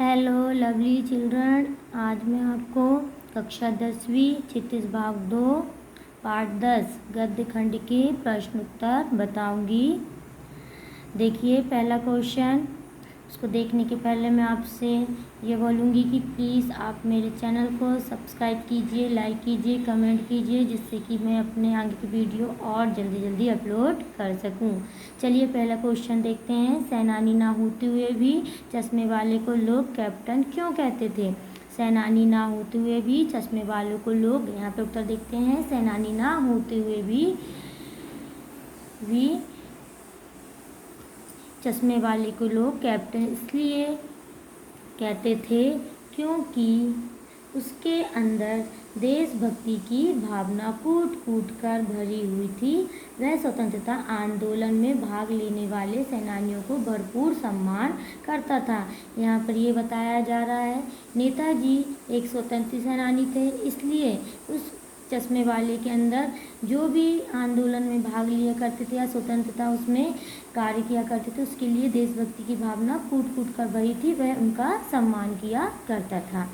Hello lovely children, आज मैं आपको कक्षा 10वीं क्षितिज भाग 2 पाठ 10 गद्य खंड के प्रश्न उत्तर बताऊंगी। देखिए पहला क्वेश्चन। उसको देखने के पहले मैं आपसे ये बोलूँगी कि प्लीज़ आप मेरे चैनल को सब्सक्राइब कीजिए, लाइक कीजिए, कमेंट कीजिए, जिससे कि मैं अपने आगे की वीडियो और जल्दी जल्दी अपलोड कर सकूं। चलिए पहला क्वेश्चन देखते हैं। सेनानी ना होते हुए भी चश्मे वाले को लोग कैप्टन क्यों कहते थे? सेनानी ना होते हुए भी चश्मे वालों को लोग, यहाँ पे उत्तर देखते हैं, सेनानी ना होते हुए भी चश्मे वाले को लोग कैप्टन इसलिए कहते थे क्योंकि उसके अंदर देशभक्ति की भावना कूट कूट कर भरी हुई थी। वह स्वतंत्रता आंदोलन में भाग लेने वाले सेनानियों को भरपूर सम्मान करता था। यहाँ पर ये बताया जा रहा है नेताजी एक स्वतंत्र सेनानी थे, इसलिए उस चश्मे वाले के अंदर जो भी आंदोलन में भाग लिया करते थे या स्वतंत्रता उसमें कार्य किया करते थे, उसके लिए देशभक्ति की भावना कूट कूट कर भरी थी, वह उनका सम्मान किया करता था।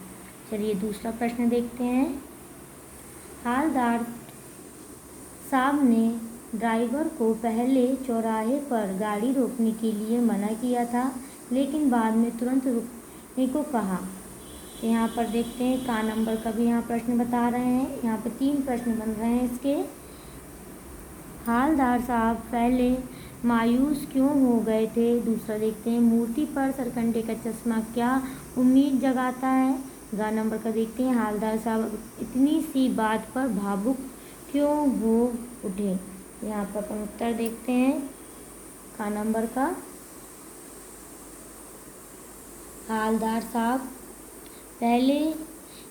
चलिए दूसरा प्रश्न देखते हैं। हालदार साहब ने ड्राइवर को पहले चौराहे पर गाड़ी रोकने के लिए मना किया था, लेकिन बाद में तुरंत रुकने को कहा। यहाँ पर देखते हैं का नंबर का भी यहाँ प्रश्न बता रहे हैं। यहाँ पर 3 प्रश्न बन रहे हैं इसके। हालदार साहब पहले मायूस क्यों हो गए थे? दूसरा देखते हैं मूर्ति पर सरकंडे का चश्मा क्या उम्मीद जगाता है? गा नंबर का देखते हैं हालदार साहब इतनी सी बात पर भावुक क्यों हो उठे? यहाँ पर अपन उत्तर देखते हैं का नंबर का। हालदार साहब पहले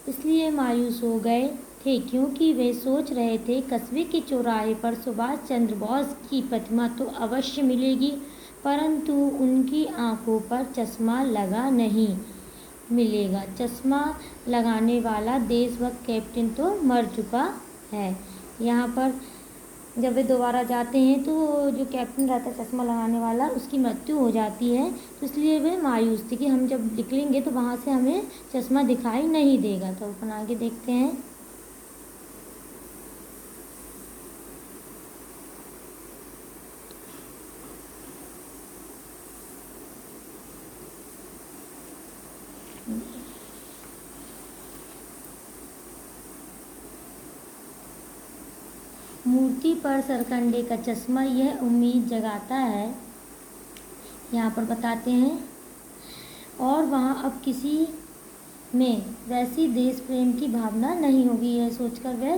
इसलिए मायूस हो गए थे क्योंकि वे सोच रहे थे कस्बे के चौराहे पर सुभाष चंद्र बोस की प्रतिमा तो अवश्य मिलेगी, परंतु उनकी आंखों पर चश्मा लगा नहीं मिलेगा। चश्मा लगाने वाला देशभक्त कैप्टन तो मर चुका है। यहाँ पर जब वे दोबारा जाते हैं तो जो कैप्टन रहता है चश्मा लगाने वाला, उसकी मृत्यु हो जाती है, तो इसलिए वे मायूस थे कि हम जब निकलेंगे तो वहाँ से हमें चश्मा दिखाई नहीं देगा। तो अपन आगे देखते हैं। मूर्ति पर सरकंडे का चश्मा यह उम्मीद जगाता है, यहाँ पर बताते हैं, और वहाँ अब किसी में वैसी देश प्रेम की भावना नहीं होगी, यह सोचकर वे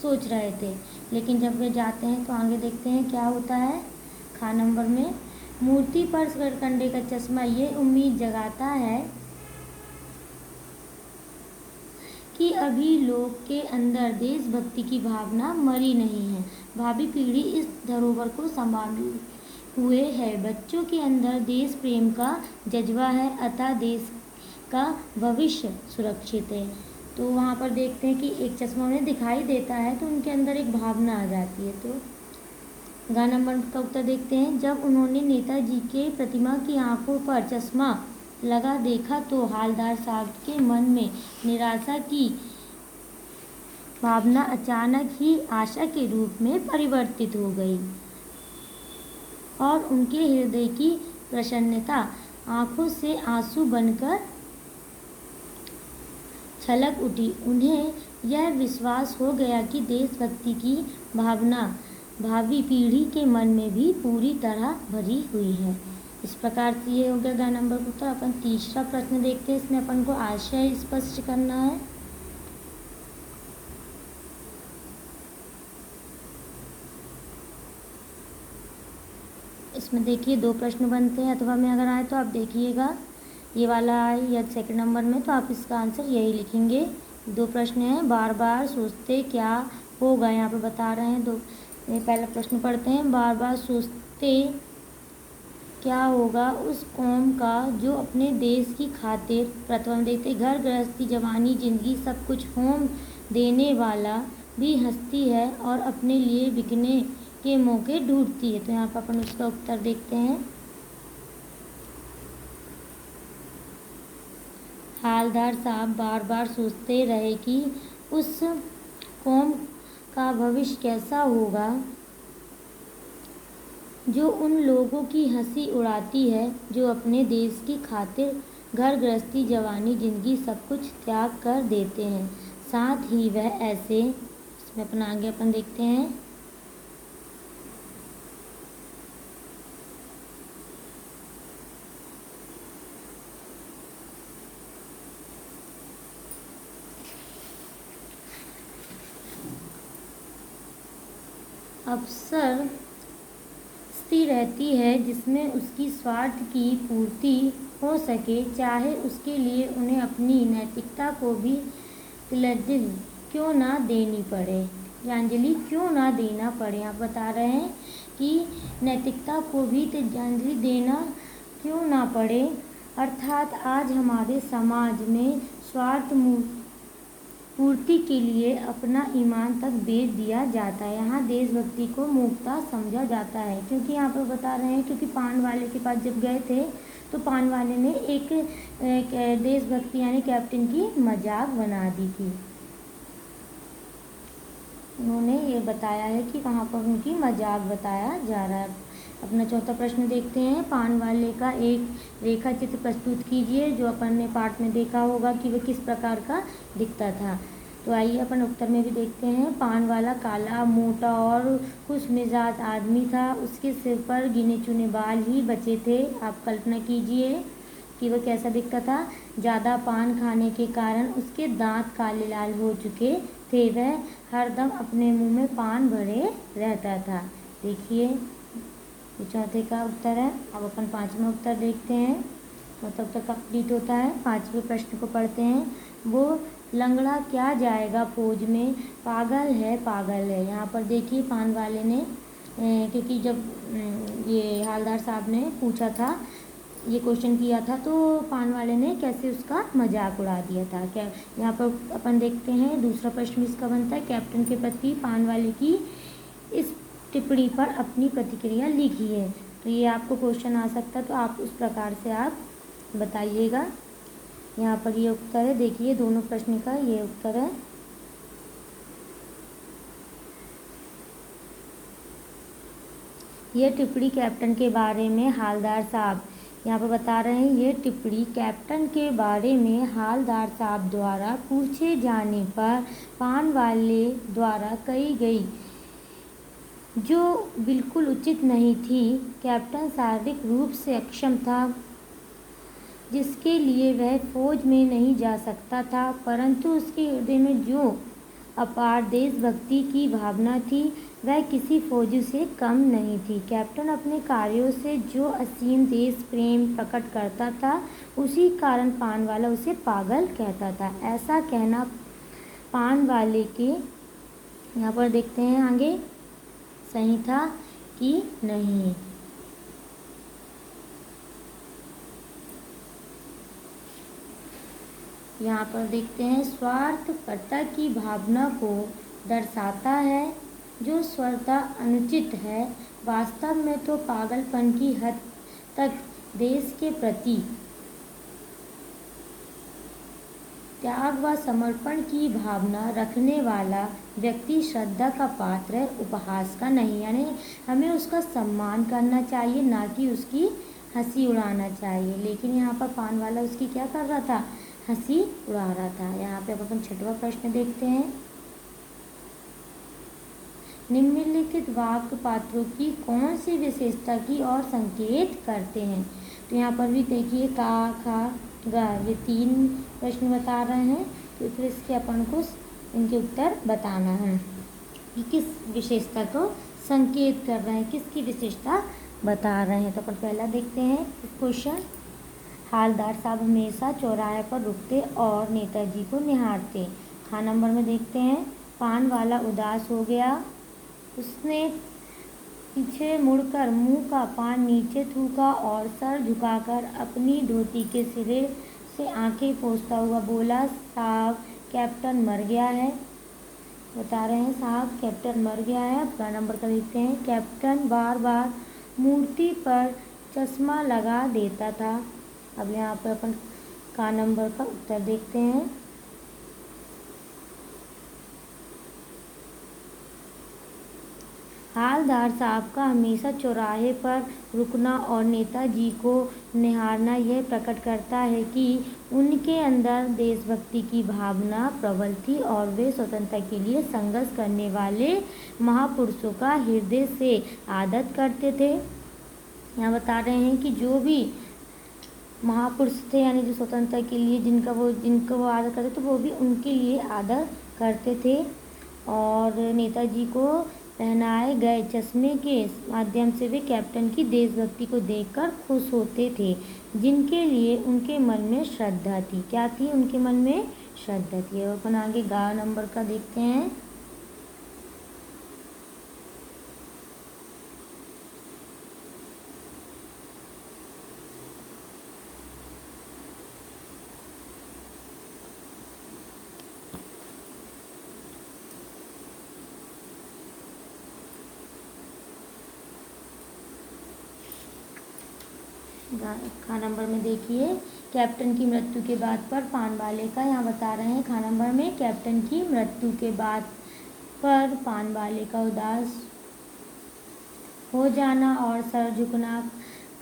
सोच रहे थे। लेकिन जब वे जाते हैं तो आगे देखते हैं क्या होता है। खा नंबर में मूर्ति पर सरकंडे का चश्मा यह उम्मीद जगाता है कि अभी लोग के अंदर देशभक्ति की भावना मरी नहीं है, भावी पीढ़ी इस धरोहर को संभाले हुए है। बच्चों के अंदर देश प्रेम का जज्बा है, अतः देश का भविष्य सुरक्षित है। तो वहाँ पर देखते हैं कि एक चश्मा उन्हें दिखाई देता है तो उनके अंदर एक भावना आ जाती है। तो गा नंबर का उत्तर देखते हैं। जब उन्होंने नेताजी के प्रतिमा की आंखों पर चश्मा लगा देखा तो हालदार साहब के मन में निराशा की भावना अचानक ही आशा के रूप में परिवर्तित हो गई और उनके हृदय की प्रसन्नता आंखों से आंसू बनकर छलक उठी। उन्हें यह विश्वास हो गया कि देशभक्ति की भावना भावी पीढ़ी के मन में भी पूरी तरह भरी हुई है। इस प्रकार से ये हो गया गा नंबर का उत्तर। अपन तीसरा प्रश्न देखते हैं। इसमें अपन को आशय स्पष्ट करना है। इसमें देखिए 2 प्रश्न बनते हैं, अथवा में अगर आए तो आप देखिएगा ये वाला आए या सेकंड नंबर में, तो आप इसका आंसर यही लिखेंगे। 2 प्रश्न हैं। बार बार सोचते क्या होगा, यहाँ पे बता रहे हैं। पहला प्रश्न पढ़ते हैं। बार बार सोचते क्या होगा उस कौम का जो अपने देश की खातिर प्रथम देखते घर गृहस्थी जवानी जिंदगी सब कुछ होम देने वाला भी हंसती है और अपने लिए बिकने के मौके ढूंढती है। तो यहाँ पर अपन उसका उत्तर देखते हैं। हालदार साहब बार बार सोचते रहे कि उस कौम का भविष्य कैसा होगा जो उन लोगों की हंसी उड़ाती है, जो अपने देश की खातिर घर गृहस्थी, जवानी, जिंदगी सब कुछ त्याग कर देते हैं। साथ ही वह ऐसे, इसमें अपना आगे अपन देखते हैं, अवसर स्थिति रहती है जिसमें उसकी स्वार्थ की पूर्ति हो सके, चाहे उसके लिए उन्हें अपनी नैतिकता को भी तिलांजलि क्यों ना देनी पड़े। तिलांजलि क्यों ना देना पड़े। आप बता रहे हैं कि नैतिकता को भी तिलांजलि देना क्यों ना पड़े। अर्थात आज हमारे समाज में स्वार्थ पूर्ति के लिए अपना ईमान तक बेच दिया जाता है। यहाँ देशभक्ति को मूर्खता समझा जाता है, क्योंकि यहाँ पर बता रहे हैं क्योंकि पान वाले के पास जब गए थे तो पान वाले ने एक देशभक्ति यानी कैप्टन की मजाक बना दी थी। उन्होंने ये बताया है कि वहाँ पर उनकी मजाक बताया जा रहा है। अपना चौथा प्रश्न देखते हैं। पान वाले का एक रेखा चित्र प्रस्तुत कीजिए जो अपन ने पाठ में देखा होगा कि वह किस प्रकार का दिखता था। तो आइए अपन उत्तर में भी देखते हैं। पान वाला काला, मोटा और खुश मिजाज आदमी था। उसके सिर पर गिने चुने बाल ही बचे थे। आप कल्पना कीजिए कि वह कैसा दिखता था। ज़्यादा पान खाने के कारण उसके दांत काले लाल हो चुके थे। वह हरदम अपने मुंह में पान भरे रहता था। देखिए, ये चौथे का उत्तर है। अब अपन पांचवा उत्तर देखते हैं। चौथा उत्तर कंप्लीट होता है। पांचवें प्रश्न को पढ़ते हैं। वो लंगड़ा क्या जाएगा फौज में, पागल है पागल है। यहाँ पर देखिए पान वाले ने क्योंकि जब ये हालदार साहब ने पूछा था, ये क्वेश्चन किया था, तो पान वाले ने कैसे उसका मजाक उड़ा दिया था। क्या यहाँ पर अपन देखते हैं। दूसरा प्रश्न इसका बनता है, कैप्टन के प्रति पान वाले की इस टिप्पणी पर अपनी प्रतिक्रिया लिखिए। तो ये आपको क्वेश्चन आ सकता है, तो आप उस प्रकार से आप बताइएगा। यहाँ पर ये उत्तर है। देखिए दोनों प्रश्न का ये उत्तर है। यह टिप्पणी कैप्टन के बारे में हालदार साहब, यहाँ पर बता रहे हैं, ये टिप्पणी कैप्टन के बारे में हालदार साहब द्वारा पूछे जाने पर पान वाले द्वारा कही गई, जो बिल्कुल उचित नहीं थी। कैप्टन शारीरिक रूप से अक्षम था, जिसके लिए वह फौज में नहीं जा सकता था, परंतु उसके हृदय में जो अपार देशभक्ति की भावना थी वह किसी फौजी से कम नहीं थी। कैप्टन अपने कार्यों से जो असीम देश प्रेम प्रकट करता था, उसी कारण पान वाला उसे पागल कहता था। ऐसा कहना पान वाले के, यहाँ पर देखते हैं आगे, सही था कि नहीं। यहाँ पर देखते हैं, स्वार्थपरता की भावना को दर्शाता है, जो स्वतः अनुचित है। वास्तव में तो पागलपन की हद तक देश के प्रति त्याग व समर्पण की भावना रखने वाला व्यक्ति श्रद्धा का पात्र है, उपहास का नहीं। यानी हमें उसका सम्मान करना चाहिए, ना कि उसकी हंसी उड़ाना चाहिए। लेकिन यहाँ पर पान वाला उसकी क्या कर रहा था, हंसी उड़ा रहा था। यहाँ पे अपन छठवां प्रश्न देखते हैं। निम्नलिखित वाक्य पात्रों की कौन सी विशेषता की ओर संकेत करते हैं। तो यहाँ पर भी देखिए का, खा, गा, ये तीन प्रश्न बता रहे हैं। तो फिर इसके अपन को इनके उत्तर बताना है कि किस विशेषता को संकेत कर रहे हैं, किसकी विशेषता बता रहे हैं। तो अपन पहला देखते हैं क्वेश्चन। हालदार साहब हमेशा चौराहे पर रुकते और नेताजी को निहारते। हाँ नंबर में देखते हैं, पान वाला उदास हो गया। उसने पीछे मुड़कर मुंह का पान नीचे थूका और सर झुकाकर अपनी धोती के सिरे से आंखें पोंछता हुआ बोला, साहब कैप्टन मर गया है। बता रहे हैं साहब कैप्टन मर गया है। अब का नंबर का देखते हैं, कैप्टन बार बार मूर्ति पर चश्मा लगा देता था। अब यहाँ पर अपन का नंबर का उत्तर देखते हैं। हालदार साहब का हमेशा चौराहे पर रुकना और नेताजी को निहारना यह प्रकट करता है कि उनके अंदर देशभक्ति की भावना प्रबल थी और वे स्वतंत्रता के लिए संघर्ष करने वाले महापुरुषों का हृदय से आदर करते थे। यहाँ बता रहे हैं कि जो भी महापुरुष थे, यानी जो स्वतंत्रता के लिए जिनको वो आदर करते थे, वो भी उनके लिए आदर करते थे। और नेताजी को पहनाए गए चश्मे के माध्यम से वे कैप्टन की देशभक्ति को देखकर खुश होते थे, जिनके लिए उनके मन में श्रद्धा थी। क्या थी उनके मन में? श्रद्धा थी। और अपन आगे गा नंबर का देखते हैं। खा नंबर में देखिए, कैप्टन की मृत्यु के बाद पर पानवाले का, यहाँ बता रहे हैं खा नंबर में, कैप्टन की मृत्यु के बाद पर पानवाले का उदास हो जाना और सर झुकना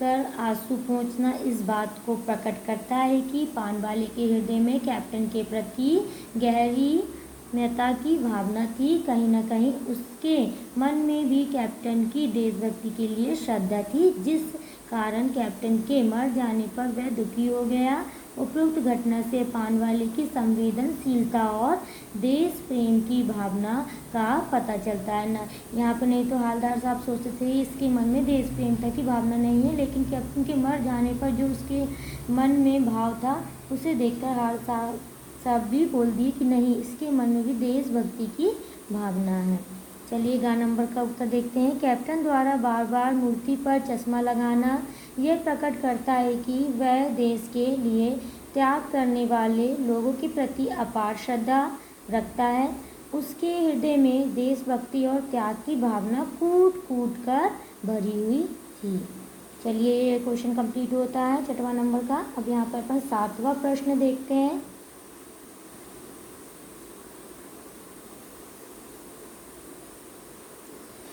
कर आंसू पोंछना इस बात को प्रकट करता है कि पानवाले के हृदय में कैप्टन के प्रति गहरी नेता की भावना थी। कहीं न कहीं उसके मन में भी कैप्टन की देशभक्ति के लिए श्रद्धा थी, जिस कारण कैप्टन के मर जाने पर वह दुखी हो गया। उपरोक्त घटना से पानवाले की संवेदनशीलता और देश प्रेम की भावना का पता चलता है ना। यहाँ पर नहीं तो हालदार साहब सोचते थे इसके मन में देश प्रेमता की भावना नहीं है, लेकिन कैप्टन के मर जाने पर जो उसके मन में भाव था उसे देखकर हाल साहब भी बोल दिए कि नहीं, इसके मन में भी देशभक्ति की भावना है। चलिए गा नंबर का उत्तर देखते हैं। कैप्टन द्वारा बार बार मूर्ति पर चश्मा लगाना यह प्रकट करता है कि वह देश के लिए त्याग करने वाले लोगों के प्रति अपार श्रद्धा रखता है। उसके हृदय में देशभक्ति और त्याग की भावना कूट कूट कर भरी हुई थी। चलिए ये क्वेश्चन कंप्लीट होता है 6वां नंबर का। अब यहाँ पर अपन 7वां प्रश्न देखते हैं।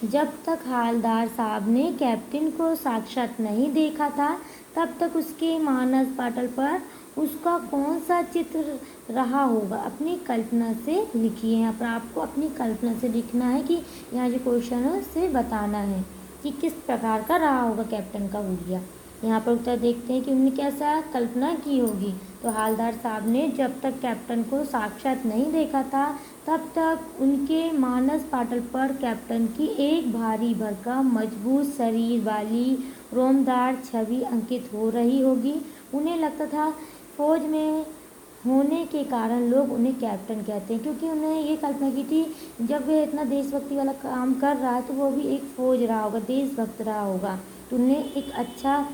जब तक हालदार साहब ने कैप्टन को साक्षात नहीं देखा था, तब तक उसके मानस पटल पर उसका कौन सा चित्र रहा होगा, अपनी कल्पना से लिखिए। यहाँ पर आपको अपनी कल्पना से लिखना है कि यहाँ जो क्वेश्चन है उससे बताना है कि किस प्रकार का रहा होगा कैप्टन का हुलिया। यहाँ पर उत्तर देखते हैं कि उन्होंने कैसा कल्पना की होगी। तो हालदार साहब ने जब तक कैप्टन को साक्षात नहीं देखा था, तब तक उनके मानस पाटल पर कैप्टन की एक भारी भरकम मजबूत शरीर वाली रोमदार छवि अंकित हो रही होगी। उन्हें लगता था फौज में होने के कारण लोग उन्हें कैप्टन कहते हैं, क्योंकि उन्हें ये कल्पना की थी जब वह इतना देशभक्ति वाला काम कर रहा है तो वो भी एक फौज रहा होगा, देशभक्त रहा होगा। तो उन्हें एक अच्छा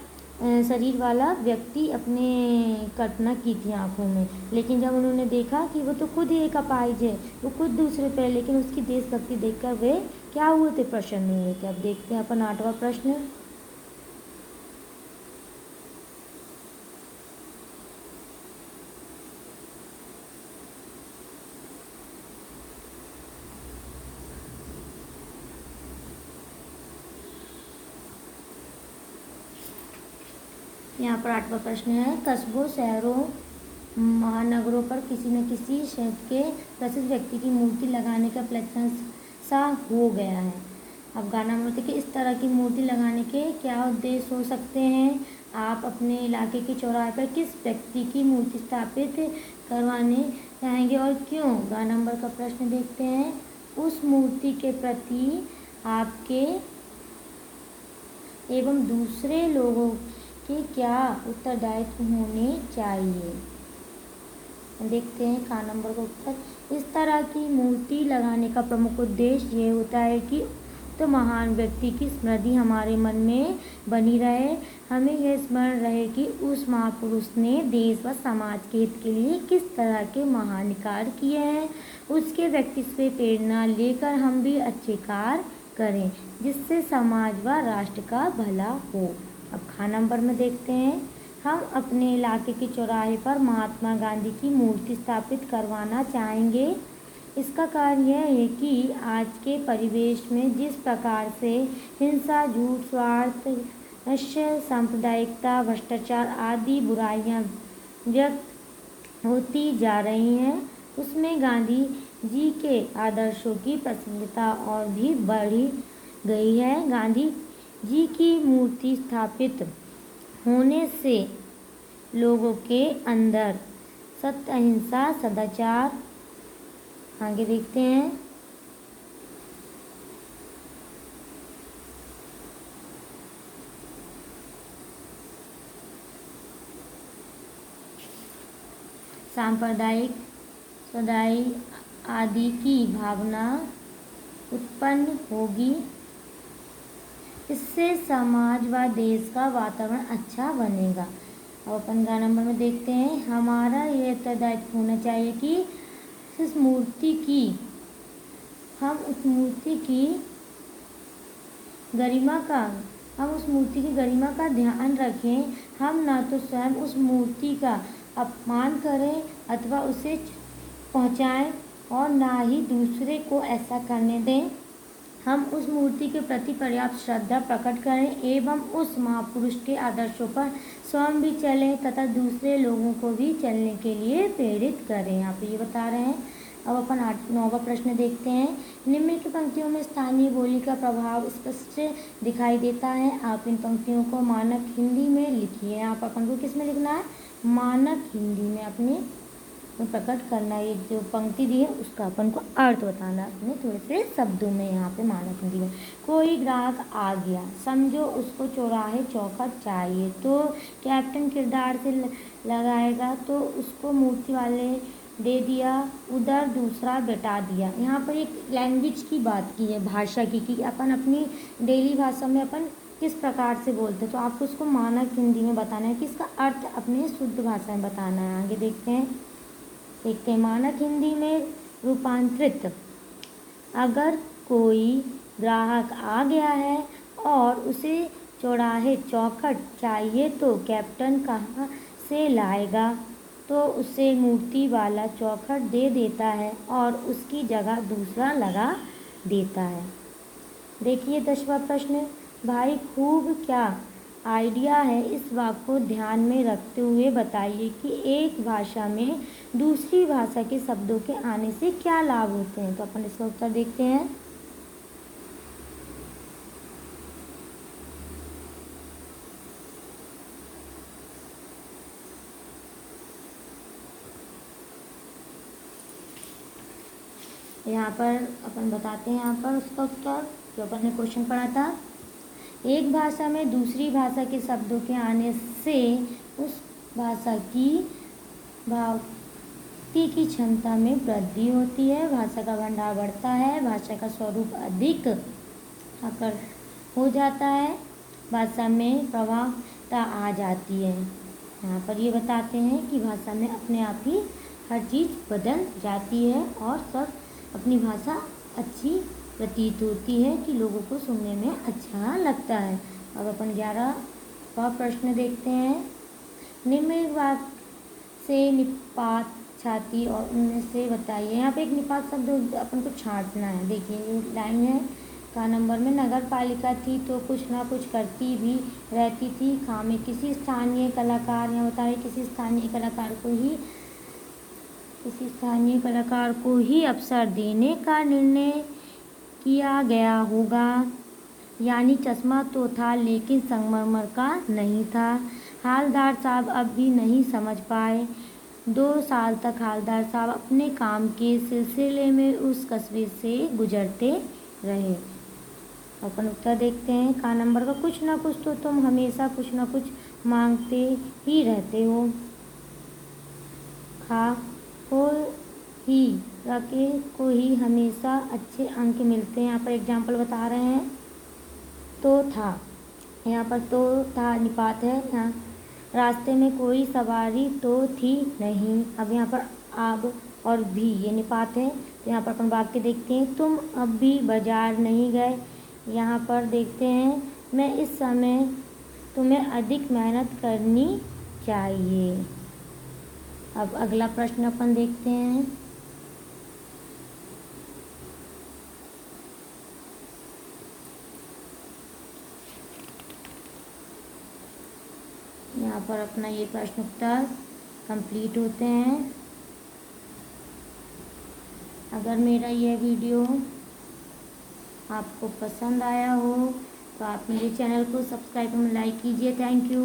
शरीर वाला व्यक्ति अपने कल्पना की थी आंखों में। लेकिन जब उन्होंने देखा कि वो तो खुद ही एक अपाहिज है, वो खुद दूसरे पे, लेकिन उसकी देशभक्ति देखकर वे क्या हुए थे? प्रसन्न हुए थे। अब देखते हैं अपन 8वां प्रश्न। यहाँ पर 8वां प्रश्न है, कस्बों, शहरों, महानगरों पर किसी न किसी शहर के प्रसिद्ध व्यक्ति की मूर्ति लगाने का प्रचलन सा हो गया है। अब गाना मूर्ति के इस तरह की मूर्ति लगाने के क्या उद्देश्य हो सकते हैं? आप अपने इलाके के चौराहे पर किस व्यक्ति की मूर्ति स्थापित करवाने चाहेंगे और क्यों? गा नंबर का प्रश्न देखते हैं। उस मूर्ति के प्रति आपके एवं दूसरे लोगों के क्या उत्तरदायित्व होने चाहिए? देखते हैं का नंबर का उत्तर। इस तरह की मूर्ति लगाने का प्रमुख उद्देश्य ये होता है कि तो महान व्यक्ति की स्मृति हमारे मन में बनी रहे। हमें यह स्मरण रहे कि उस महापुरुष ने देश व समाज के हित के लिए किस तरह के महान कार्य किए हैं। उसके व्यक्तित्व से प्रेरणा लेकर हम भी अच्छे कार्य करें, जिससे समाज व राष्ट्र का भला हो। अब खा नंबर में देखते हैं। हम अपने इलाके के चौराहे पर महात्मा गांधी की मूर्ति स्थापित करवाना चाहेंगे। इसका कारण यह है कि आज के परिवेश में जिस प्रकार से हिंसा, झूठ, स्वार्थ, नस्ल, सांप्रदायिकता, भ्रष्टाचार आदि बुराइयां व्यक्त होती जा रही हैं, उसमें गांधी जी के आदर्शों की प्रसंगता और भी बढ़ी गई है। गांधी जी की मूर्ति स्थापित होने से लोगों के अंदर सत्य, अहिंसा, सदाचार, आगे देखते हैं, सांप्रदायिक सदाई आदि की भावना उत्पन्न होगी। इससे समाज व देश का वातावरण अच्छा बनेगा। अब अपन ग नंबर में देखते हैं, हमारा यह उत्तरदायित्व होना चाहिए कि उस मूर्ति की गरिमा का ध्यान रखें। हम न तो स्वयं उस मूर्ति का अपमान करें अथवा उसे पहुंचाएं और ना ही दूसरे को ऐसा करने दें। हम उस मूर्ति के प्रति पर्याप्त श्रद्धा प्रकट करें एवं उस महापुरुष के आदर्शों पर स्वयं भी चलें तथा दूसरे लोगों को भी चलने के लिए प्रेरित करें। यहाँ पे ये बता रहे हैं। अब अपन 9वां प्रश्न देखते हैं। निम्नलिखित पंक्तियों में स्थानीय बोली का प्रभाव स्पष्ट दिखाई देता है। आप इन पंक्तियों को मानक हिंदी में लिखिए। यहाँ पर अपन को किस में लिखना है? मानक हिंदी में अपने प्रकट करना। ये जो पंक्ति दी है उसका अपन को अर्थ बताना अपने थोड़े से शब्दों में। यहाँ पे मानक हिंदी में, कोई ग्राहक आ गया, समझो उसको चौराहे चौखट चाहिए, तो कैप्टन किरदार से लगाएगा तो उसको मूर्ति वाले दे दिया, उधर दूसरा बैठा दिया। यहाँ पर एक लैंग्वेज की बात की है, भाषा की, कि अपन अपनी डेली भाषा में अपन किस प्रकार से बोलते हैं, तो आपको उसको मानक हिंदी में बताना है कि इसका अर्थ अपने शुद्ध भाषा में बताना है। आगे देखते हैं मानक हिंदी में रूपांतरित। अगर कोई ग्राहक आ गया है और उसे चौराहे चौखट चाहिए तो कैप्टन कहाँ से लाएगा, तो उसे मूर्ति वाला चौखट दे देता है और उसकी जगह दूसरा लगा देता है। देखिए 10वां प्रश्न, भाई खूब क्या आइडिया है, इस वाक्य को ध्यान में रखते हुए बताइए कि एक भाषा में दूसरी भाषा के शब्दों के आने से क्या लाभ होते हैं। तो अपन इसका उत्तर देखते हैं। यहाँ पर अपन बताते हैं, यहाँ पर उसका उत्तर जो अपन ने क्वेश्चन पढ़ा था। एक भाषा में दूसरी भाषा के शब्दों के आने से उस भाषा की भावती की क्षमता में वृद्धि होती है, भाषा का भंडार बढ़ता है, भाषा का स्वरूप अधिक आकर हो जाता है, भाषा में प्रभावता आ जाती है। यहाँ पर ये बताते हैं कि भाषा में अपने आप ही हर चीज़ बदल जाती है और सब अपनी भाषा अच्छी प्रतीत होती है कि लोगों को सुनने में अच्छा लगता है। अब अपन 11वां प्रश्न देखते हैं। निम्न वाक्य से निपात, छाती और उनमें से बताइए। यहाँ पे एक निपात शब्द अपन को छांटना है। देखिए ये लाइन है का नंबर में, नगर पालिका थी तो कुछ ना कुछ करती भी रहती थी। खामे किसी स्थानीय कलाकार, यहाँ बता रहे किसी स्थानीय कलाकार को ही अवसर देने का निर्णय किया गया होगा। यानी चश्मा तो था लेकिन संगमरमर का नहीं था। हालदार साहब अब भी नहीं समझ पाए। 2 साल तक हालदार साहब अपने काम के सिलसिले में उस कस्बे से गुजरते रहे। अपन उत्तर देखते हैं। का नंबर का, कुछ ना कुछ तो तुम हमेशा कुछ ना कुछ मांगते ही रहते हो। खा हो ही रखे को ही हमेशा अच्छे अंक मिलते हैं। यहाँ पर एग्जाम्पल बता रहे हैं। तो था, यहाँ पर तो था निपात है। यहाँ रास्ते में कोई सवारी तो थी नहीं। अब यहाँ पर अब और भी ये निपात है। तो यहाँ पर अपन वाक्य देखते हैं। तुम अब भी बाजार नहीं गए। यहाँ पर देखते हैं, मैं इस समय तुम्हें अधिक मेहनत करनी चाहिए। अब अगला प्रश्न अपन देखते हैं। यहाँ पर अपना ये प्रश्न उत्तर कंप्लीट होते हैं। अगर मेरा यह वीडियो आपको पसंद आया हो तो आप मेरे चैनल को सब्सक्राइब और लाइक कीजिए। Thank you.